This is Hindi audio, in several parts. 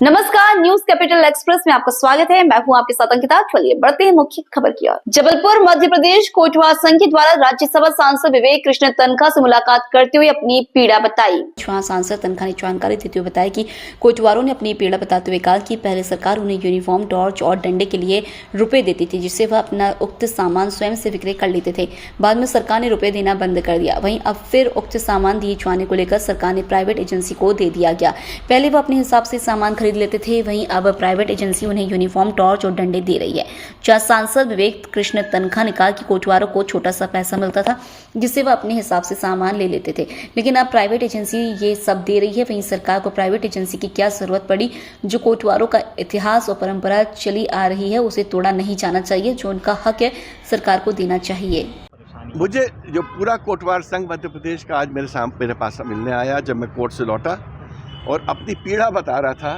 नमस्कार, न्यूज कैपिटल एक्सप्रेस में आपका स्वागत है। मैं हूं आपके साथ अंकिता। चलिए बढ़ते हैं मुख्य खबर की ओर। जबलपुर मध्य प्रदेश कोटवा संघ के द्वारा राज्यसभा सांसद विवेक कृष्ण तनखा से मुलाकात करते हुए अपनी पीड़ा बताई। सांसद तनखा ने जानकारी देते हुए बताया कि कोटवारों ने अपनी पीड़ा बताते हुए कहा कि पहले सरकार उन्हें यूनिफॉर्म, टॉर्च और डंडे के लिए रुपए देती थी, जिससे वह अपना उक्त सामान स्वयं से विक्रय कर लेते थे। बाद में सरकार ने रुपए देना बंद कर दिया। वहीं अब फिर उक्त सामान दिए जाने को लेकर सरकार ने प्राइवेट एजेंसी को दे दिया गया। पहले वह अपने हिसाब से सामान खरीद लेते थे, वहीं अब प्राइवेट एजेंसी उन्हें यूनिफॉर्म, टॉर्च और डंडे दे रही है। जहां सांसद विवेक कृष्ण तनखा ने कहा कि कोटवारों को छोटा सा पैसा मिलता था, जिससे वह अपने हिसाब से सामान ले लेते थे, लेकिन अब प्राइवेट एजेंसी ये सब दे रही है। वहीं सरकार को प्राइवेट एजेंसी की क्या जरूरत पड़ी? जो कोटवारों का इतिहास और परंपरा चली आ रही है, उसे तोड़ा नहीं जाना चाहिए। जो उनका हक है, सरकार को देना चाहिए। मुझे जो पूरा कोटवार संघ मध्य प्रदेश का आज मेरे पास मिलने आया, जब मैं कोर्ट से लौटा और अपनी पीड़ा बता रहा था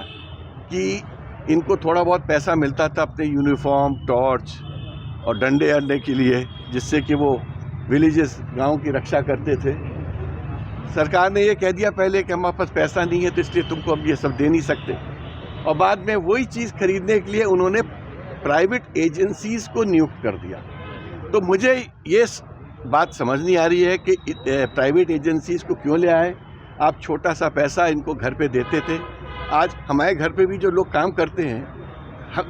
कि इनको थोड़ा बहुत पैसा मिलता था अपने यूनिफॉर्म, टॉर्च और डंडे अड्डे के लिए, जिससे कि वो विलेजेस, गांव की रक्षा करते थे। सरकार ने ये कह दिया पहले कि हमारे पास पैसा नहीं है, तो इसलिए तुमको अब ये सब दे नहीं सकते, और बाद में वही चीज़ खरीदने के लिए उन्होंने प्राइवेट एजेंसीज़ को नियुक्त कर दिया। तो मुझे ये बात समझ नहीं आ रही है कि प्राइवेट एजेंसीज़ को क्यों ले आए। आप छोटा सा पैसा इनको घर पे देते थे। आज हमारे घर पे भी जो लोग काम करते हैं,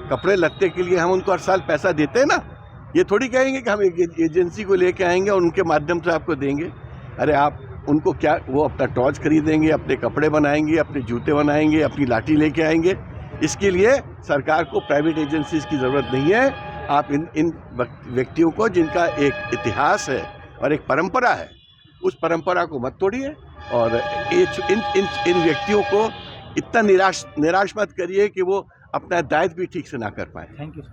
कपड़े लत्ते के लिए हम उनको हर साल पैसा देते हैं ना। ये थोड़ी कहेंगे कि हम एक एजेंसी को लेके आएंगे और उनके माध्यम से आपको देंगे। अरे आप उनको क्या, वो अपना टॉर्च खरीदेंगे, अपने कपड़े बनाएंगे, अपने जूते बनाएंगे, अपनी लाठी लेके आएंगे। इसके लिए सरकार को प्राइवेट एजेंसीज की ज़रूरत नहीं है। आप इन व्यक्तियों को, जिनका एक इतिहास है और एक परंपरा है, उस परंपरा को मत तोड़िए और इन व्यक्तियों को इतना निराश मत करिए कि वो अपना दायित्व भी ठीक से ना कर पाए। Thank you.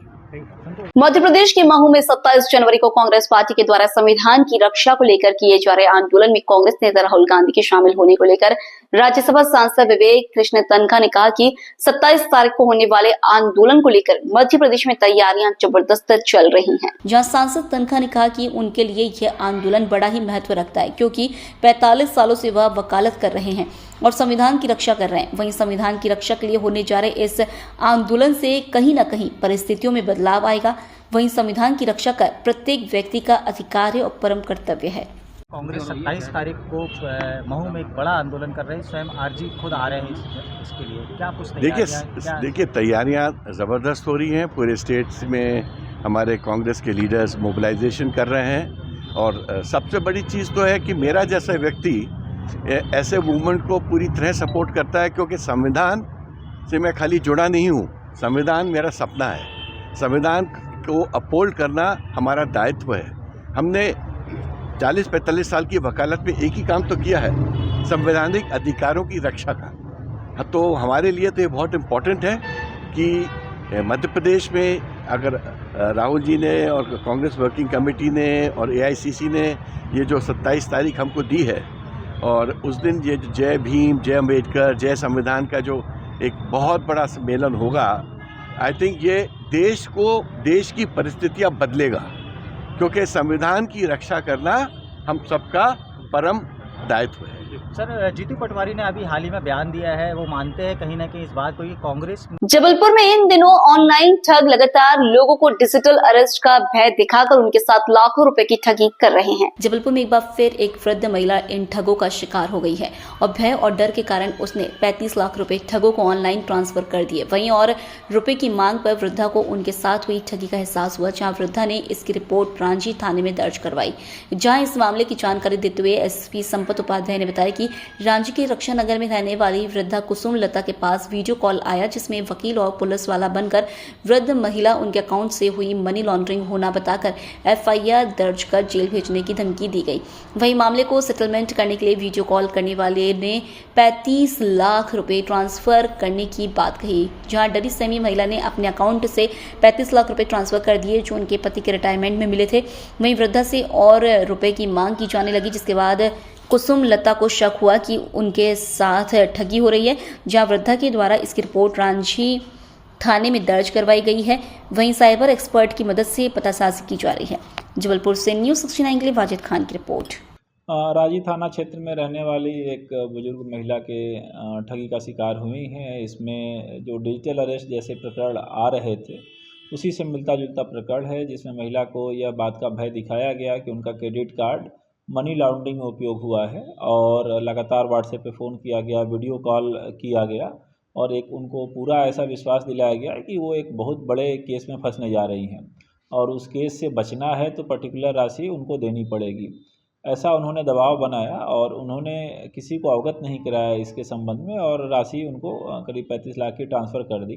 मध्य प्रदेश के महू में 27 जनवरी को कांग्रेस पार्टी के द्वारा संविधान की रक्षा को लेकर किए जा रहे आंदोलन में कांग्रेस नेता राहुल गांधी के शामिल होने को लेकर राज्यसभा सांसद विवेक कृष्ण तनखा ने कहा कि 27 तारीख को होने वाले आंदोलन को लेकर मध्य प्रदेश में तैयारियां जबरदस्त चल रही हैं। जहां सांसद तनखा ने कहा कि उनके लिए यह आंदोलन बड़ा ही महत्व रखता है, क्योंकि 45 सालों से वह वकालत कर रहे हैं और संविधान की रक्षा कर रहे हैं। वहीं संविधान की रक्षा के लिए होने जा रहे इस आंदोलन से कहीं न कहीं परिस्थितियों में बदलाव आएगा। वहीं संविधान की रक्षा कर प्रत्येक व्यक्ति का अधिकार है और परम कर्तव्य है। कांग्रेस 27 तारीख को महू में एक बड़ा आंदोलन कर रहे हैं, स्वयं आरजी खुद आ रहे हैं इसके लिए। क्या कुछ देखिए तैयारियां ज़बरदस्त हो रही हैं। पूरे स्टेट्स में हमारे कांग्रेस के लीडर्स मोबिलाइजेशन कर रहे हैं, और सबसे बड़ी चीज़ तो है कि मेरा जैसा व्यक्ति ऐसे मूवमेंट को पूरी तरह सपोर्ट करता है, क्योंकि संविधान से मैं खाली जुड़ा नहीं हूँ। संविधान मेरा सपना है। संविधान को अपहोल्ड करना हमारा दायित्व है। हमने 40-45 साल की वकालत में एक ही काम तो किया है, संवैधानिक अधिकारों की रक्षा का। तो हमारे लिए तो ये बहुत इम्पोर्टेंट है कि मध्य प्रदेश में अगर राहुल जी ने और कांग्रेस वर्किंग कमेटी ने और AICC ने ये जो 27 तारीख हमको दी है, और उस दिन ये जय भीम, जय अम्बेडकर, जय संविधान का जो एक बहुत बड़ा सम्मेलन होगा, आई थिंक ये देश की परिस्थितियां बदलेगा, क्योंकि संविधान की रक्षा करना हम सबका परम दायित्व है। सर, जीतू पटवारी ने अभी हाल ही में बयान दिया है, वो मानते हैं कहीं ना कहीं इस बात को कि कांग्रेस। जबलपुर में इन दिनों ऑनलाइन ठग लगातार लोगों को डिजिटल अरेस्ट का भय दिखाकर उनके साथ लाखों रुपए की ठगी कर रहे हैं। जबलपुर में एक बार फिर एक वृद्ध महिला इन ठगों का शिकार हो गई है और भय और डर के कारण उसने 35 लाख रुपए ठगों को ऑनलाइन ट्रांसफर कर दिए। वहीं और रुपए की मांग पर वृद्धा को उनके साथ हुई ठगी का एहसास हुआ, जहाँ वृद्धा ने इसकी रिपोर्ट रांझी थाने में दर्ज करवाई। जहाँ इस मामले की जानकारी देते हुए SP संपत उपाध्याय ने बताया कि रांची के रक्षा नगर में रहने वाली वृद्धा कुसुम लता के पास वीडियो कॉल आया, जिसमें वकील और पुलिस वाला बनकर वृद्ध महिला उनके अकाउंट से हुई मनी लॉन्ड्रिंग होना बताकर FIR दर्ज कर जेल भेजने की धमकी दी गई। वहीं मामले को सेटलमेंट करने के लिए वीडियो कॉल करने वाले ने 35 लाख रुपए ट्रांसफर करने की बात कही। जहां डरी सहमी महिला ने अपने अकाउंट से 35 लाख रुपए ट्रांसफर कर दिए, जो उनके पति के रिटायरमेंट में मिले थे। वहीं वृद्धा से और रुपए की मांग की जाने लगी, जिसके बाद कुसुम लता को शक हुआ कि उनके साथ ठगी हो रही है। जहां वृद्धा के द्वारा इसकी रिपोर्ट रांची थाने में दर्ज करवाई गई है। वहीं साइबर एक्सपर्ट की मदद से पतासाजी की जा रही है। जबलपुर से न्यूज़ 69 के लिए वाजिद खान की रिपोर्ट। राजी थाना क्षेत्र में रहने वाली एक बुजुर्ग महिला के ठगी का शिकार हुई हैं। इसमें जो डिजिटल अरेस्ट जैसे प्रकरण आ रहे थे उसी से मिलता जुलता प्रकरण है, जिसमें महिला को यह बात का भय दिखाया गया कि उनका क्रेडिट कार्ड मनी लॉन्ड्रिंग में उपयोग हुआ है और लगातार व्हाट्सएप पे फ़ोन किया गया, वीडियो कॉल किया गया और एक उनको पूरा ऐसा विश्वास दिलाया गया कि वो एक बहुत बड़े केस में फंसने जा रही हैं और उस केस से बचना है तो पर्टिकुलर राशि उनको देनी पड़ेगी। ऐसा उन्होंने दबाव बनाया और उन्होंने किसी को अवगत नहीं कराया इसके संबंध में और राशि उनको करीब 35 लाख की ट्रांसफ़र कर दी।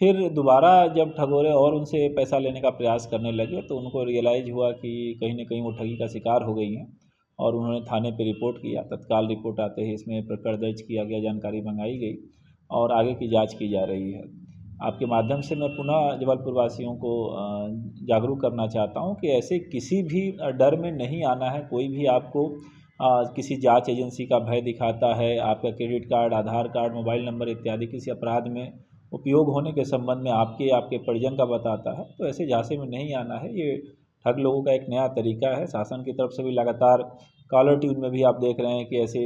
फिर दोबारा जब ठगोरे और उनसे पैसा लेने का प्रयास करने लगे तो उनको रियलाइज़ हुआ कि कहीं न कहीं वो ठगी का शिकार हो गई हैं और उन्होंने थाने पे रिपोर्ट किया। तत्काल रिपोर्ट आते ही इसमें प्रकरण दर्ज किया गया, जानकारी मंगाई गई और आगे की जांच की जा रही है। आपके माध्यम से मैं पुनः जबलपुर वासियों को जागरूक करना चाहता हूं कि ऐसे किसी भी डर में नहीं आना है। कोई भी आपको किसी जांच एजेंसी का भय दिखाता है, आपका क्रेडिट कार्ड, आधार कार्ड, मोबाइल नंबर इत्यादि किसी अपराध में उपयोग होने के संबंध में आपके परिजन का बताता है, तो ऐसे झांसे में नहीं आना है। ये ठग लोगों का एक नया तरीका है। शासन की तरफ से भी लगातार कॉलर ट्यून में भी आप देख रहे हैं कि ऐसे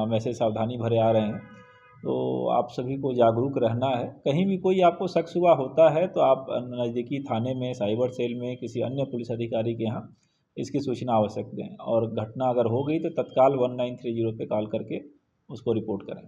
मैसेज सावधानी भरे आ रहे हैं। तो आप सभी को जागरूक रहना है। कहीं भी कोई आपको शक शुबा होता है तो आप नज़दीकी थाने में, साइबर सेल में, किसी अन्य पुलिस अधिकारी के यहाँ इसकी सूचना अवश्य दें और घटना अगर हो गई तो तत्काल 1930 पे कॉल करके उसको रिपोर्ट करें।